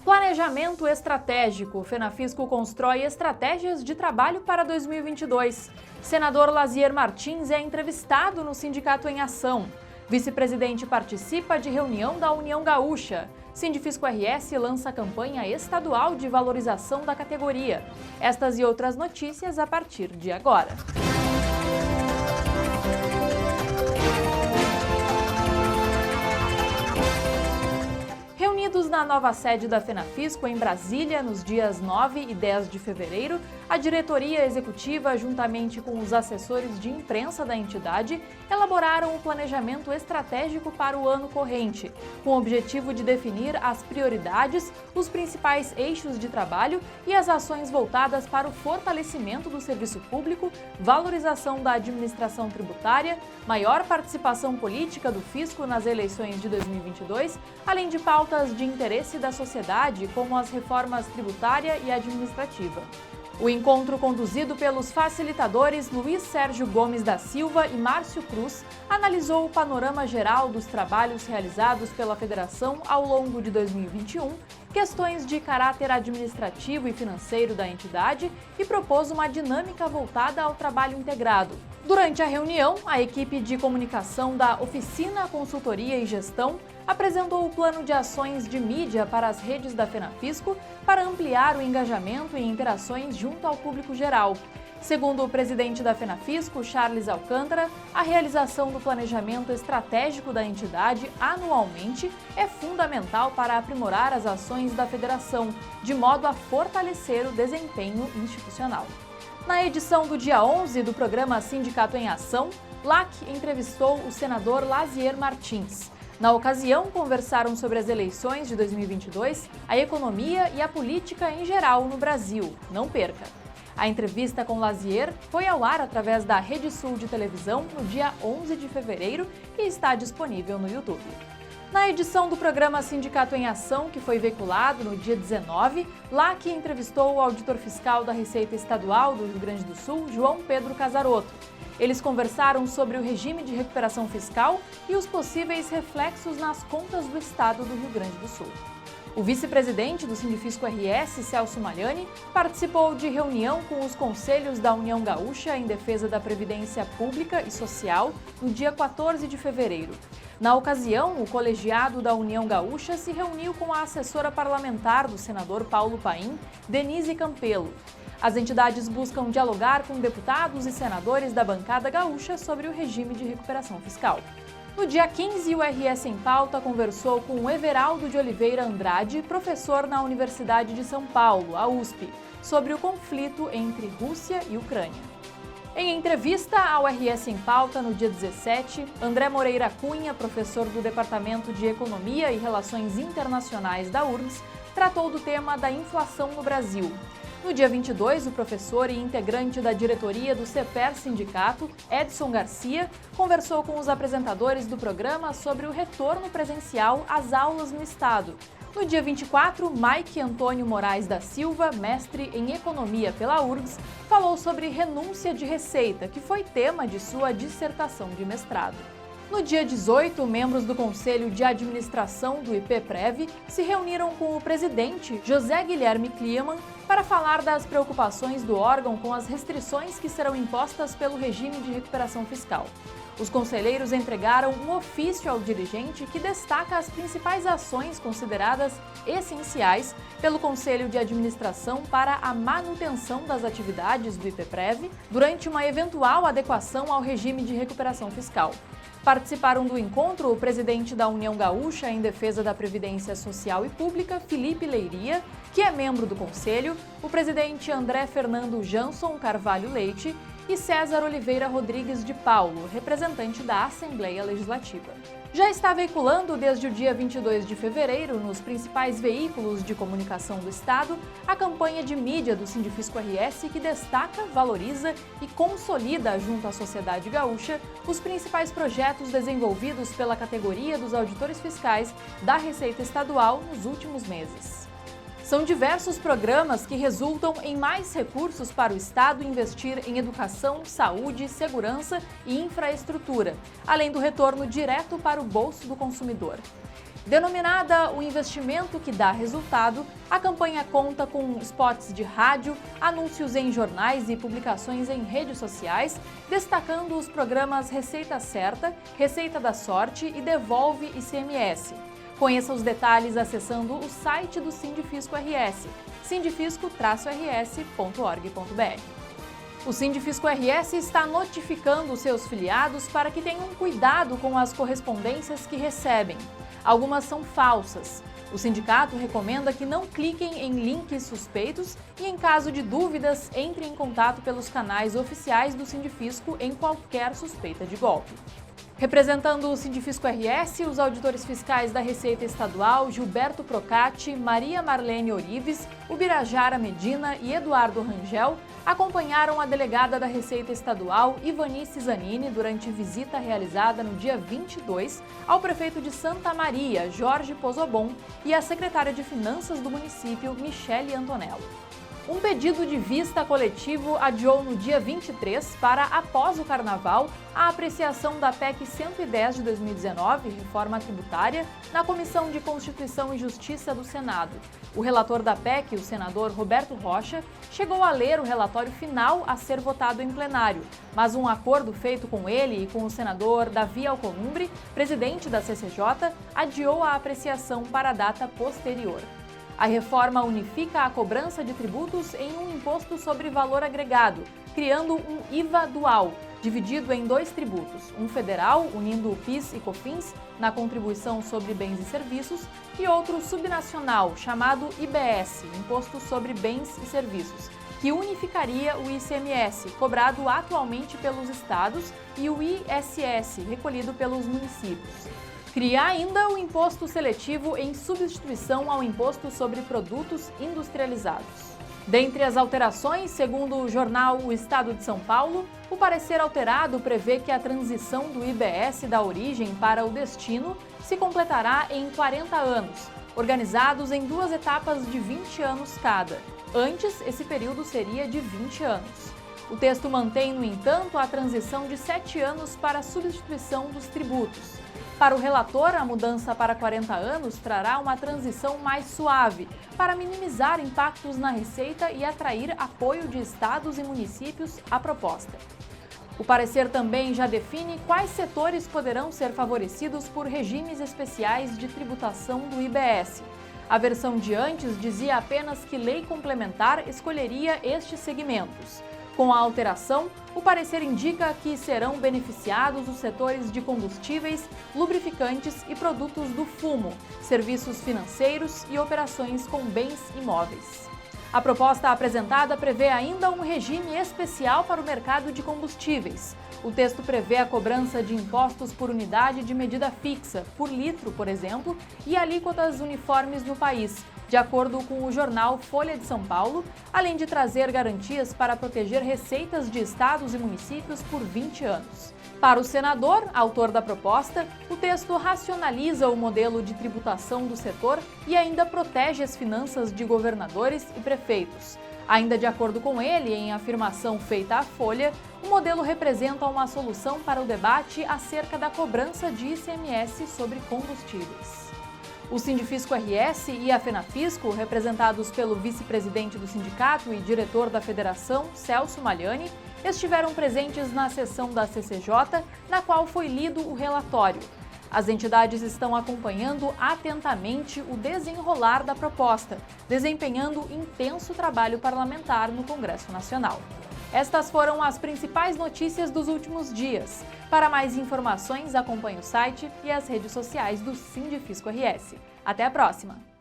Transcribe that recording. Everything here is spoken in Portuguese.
Planejamento estratégico. O Fenafisco constrói estratégias de trabalho para 2022. Senador Lazier Martins é entrevistado no Sindicato em Ação. Vice-presidente participa de reunião da União Gaúcha. Sindifisco RS lança campanha estadual de valorização da categoria. Estas e outras notícias a partir de agora. Reunidos na nova sede da Fenafisco, em Brasília, nos dias 9 e 10 de fevereiro, a diretoria executiva, juntamente com os assessores de imprensa da entidade, elaboraram o planejamento estratégico para o ano corrente, com o objetivo de definir as prioridades, os principais eixos de trabalho e as ações voltadas para o fortalecimento do serviço público, valorização da administração tributária, maior participação política do fisco nas eleições de 2022, além de pautas de interesse da sociedade, como as reformas tributária e administrativa. O encontro, conduzido pelos facilitadores Luiz Sérgio Gomes da Silva e Márcio Cruz, analisou o panorama geral dos trabalhos realizados pela Federação ao longo de 2021, questões de caráter administrativo e financeiro da entidade e propôs uma dinâmica voltada ao trabalho integrado. Durante a reunião, a equipe de comunicação da Oficina Consultoria e Gestão apresentou o plano de ações de mídia para as redes da Fenafisco para ampliar o engajamento e interações junto ao público geral. Segundo o presidente da Fenafisco, Charles Alcântara, a realização do planejamento estratégico da entidade anualmente é fundamental para aprimorar as ações da federação, de modo a fortalecer o desempenho institucional. Na edição do dia 11 do programa Sindicato em Ação, LAC entrevistou o senador Lazier Martins. Na ocasião, conversaram sobre as eleições de 2022, a economia e a política em geral no Brasil. Não perca! A entrevista com Lazier foi ao ar através da Rede Sul de televisão no dia 11 de fevereiro e está disponível no YouTube. Na edição do programa Sindicato em Ação, que foi veiculado no dia 19, LAC entrevistou o auditor fiscal da Receita Estadual do Rio Grande do Sul, João Pedro Casarotto. Eles conversaram sobre o regime de recuperação fiscal e os possíveis reflexos nas contas do Estado do Rio Grande do Sul. O vice-presidente do Sindifisco RS, Celso Magliani, participou de reunião com os conselhos da União Gaúcha em defesa da Previdência Pública e Social no dia 14 de fevereiro. Na ocasião, o colegiado da União Gaúcha se reuniu com a assessora parlamentar do senador Paulo Paim, Denise Campelo. As entidades buscam dialogar com deputados e senadores da bancada gaúcha sobre o regime de recuperação fiscal. No dia 15, o RS em Pauta conversou com o Everaldo de Oliveira Andrade, professor na Universidade de São Paulo, a USP, sobre o conflito entre Rússia e Ucrânia. Em entrevista ao RS em Pauta no dia 17, André Moreira Cunha, professor do Departamento de Economia e Relações Internacionais da URGS, tratou do tema da inflação no Brasil. No dia 22, o professor e integrante da diretoria do CEPER Sindicato, Edson Garcia, conversou com os apresentadores do programa sobre o retorno presencial às aulas no estado. No dia 24, Mike Antônio Moraes da Silva, mestre em Economia pela URGS, falou sobre renúncia de receita, que foi tema de sua dissertação de mestrado. No dia 18, membros do Conselho de Administração do IPPREV se reuniram com o presidente, José Guilherme Kliman, para falar das preocupações do órgão com as restrições que serão impostas pelo regime de recuperação fiscal. Os conselheiros entregaram um ofício ao dirigente que destaca as principais ações consideradas essenciais pelo Conselho de Administração para a manutenção das atividades do IPPREV durante uma eventual adequação ao regime de recuperação fiscal. Participaram do encontro o presidente da União Gaúcha em Defesa da Previdência Social e Pública, Felipe Leiria, que é membro do Conselho, o presidente André Fernando Jansson Carvalho Leite e César Oliveira Rodrigues de Paulo, representante da Assembleia Legislativa. Já está veiculando desde o dia 22 de fevereiro, nos principais veículos de comunicação do Estado, a campanha de mídia do Sindifisco RS que destaca, valoriza e consolida junto à sociedade gaúcha os principais projetos desenvolvidos pela categoria dos auditores fiscais da Receita Estadual nos últimos meses. São diversos programas que resultam em mais recursos para o Estado investir em educação, saúde, segurança e infraestrutura, além do retorno direto para o bolso do consumidor. Denominada O Investimento que Dá Resultado, a campanha conta com spots de rádio, anúncios em jornais e publicações em redes sociais, destacando os programas Receita Certa, Receita da Sorte e Devolve ICMS. Conheça os detalhes acessando o site do Sindifisco RS, sindifisco-rs.org.br. O Sindifisco RS está notificando seus filiados para que tenham cuidado com as correspondências que recebem. Algumas são falsas. O sindicato recomenda que não cliquem em links suspeitos e, em caso de dúvidas, entre em contato pelos canais oficiais do Sindifisco em qualquer suspeita de golpe. Representando o Sindifisco RS, os auditores fiscais da Receita Estadual Gilberto Procati, Maria Marlene Orives, Ubirajara Medina e Eduardo Rangel acompanharam a delegada da Receita Estadual Ivanice Zanini durante visita realizada no dia 22 ao prefeito de Santa Maria, Jorge Pozobon, e à secretária de Finanças do município, Michele Antonello. Um pedido de vista coletivo adiou no dia 23 para, após o Carnaval, a apreciação da PEC 110 de 2019, reforma tributária, na Comissão de Constituição e Justiça do Senado. O relator da PEC, o senador Roberto Rocha, chegou a ler o relatório final a ser votado em plenário, mas um acordo feito com ele e com o senador Davi Alcolumbre, presidente da CCJ, adiou a apreciação para a data posterior. A reforma unifica a cobrança de tributos em um imposto sobre valor agregado, criando um IVA dual, dividido em dois tributos, um federal, unindo o PIS e COFINS na contribuição sobre bens e serviços, e outro subnacional, chamado IBS, Imposto sobre Bens e Serviços, que unificaria o ICMS, cobrado atualmente pelos estados, e o ISS, recolhido pelos municípios. Cria ainda o imposto seletivo em substituição ao imposto sobre produtos industrializados. Dentre as alterações, segundo o jornal O Estado de São Paulo, o parecer alterado prevê que a transição do IBS da origem para o destino se completará em 40 anos, organizados em duas etapas de 20 anos cada. Antes, esse período seria de 20 anos. O texto mantém, no entanto, a transição de 7 anos para a substituição dos tributos. Para o relator, a mudança para 40 anos trará uma transição mais suave, para minimizar impactos na receita e atrair apoio de estados e municípios à proposta. O parecer também já define quais setores poderão ser favorecidos por regimes especiais de tributação do IBS. A versão de antes dizia apenas que lei complementar escolheria estes segmentos. Com a alteração, o parecer indica que serão beneficiados os setores de combustíveis, lubrificantes e produtos do fumo, serviços financeiros e operações com bens imóveis. A proposta apresentada prevê ainda um regime especial para o mercado de combustíveis. O texto prevê a cobrança de impostos por unidade de medida fixa, por litro, por exemplo, e alíquotas uniformes no país, de acordo com o jornal Folha de São Paulo, além de trazer garantias para proteger receitas de estados e municípios por 20 anos. Para o senador, autor da proposta, o texto racionaliza o modelo de tributação do setor e ainda protege as finanças de governadores e prefeitos. Ainda de acordo com ele, em afirmação feita à Folha, o modelo representa uma solução para o debate acerca da cobrança de ICMS sobre combustíveis. O Sindifisco RS e a FENAFISCO, representados pelo vice-presidente do sindicato e diretor da federação, Celso Magliani, estiveram presentes na sessão da CCJ, na qual foi lido o relatório. As entidades estão acompanhando atentamente o desenrolar da proposta, desempenhando intenso trabalho parlamentar no Congresso Nacional. Estas foram as principais notícias dos últimos dias. Para mais informações, acompanhe o site e as redes sociais do Sindifisco RS. Até a próxima!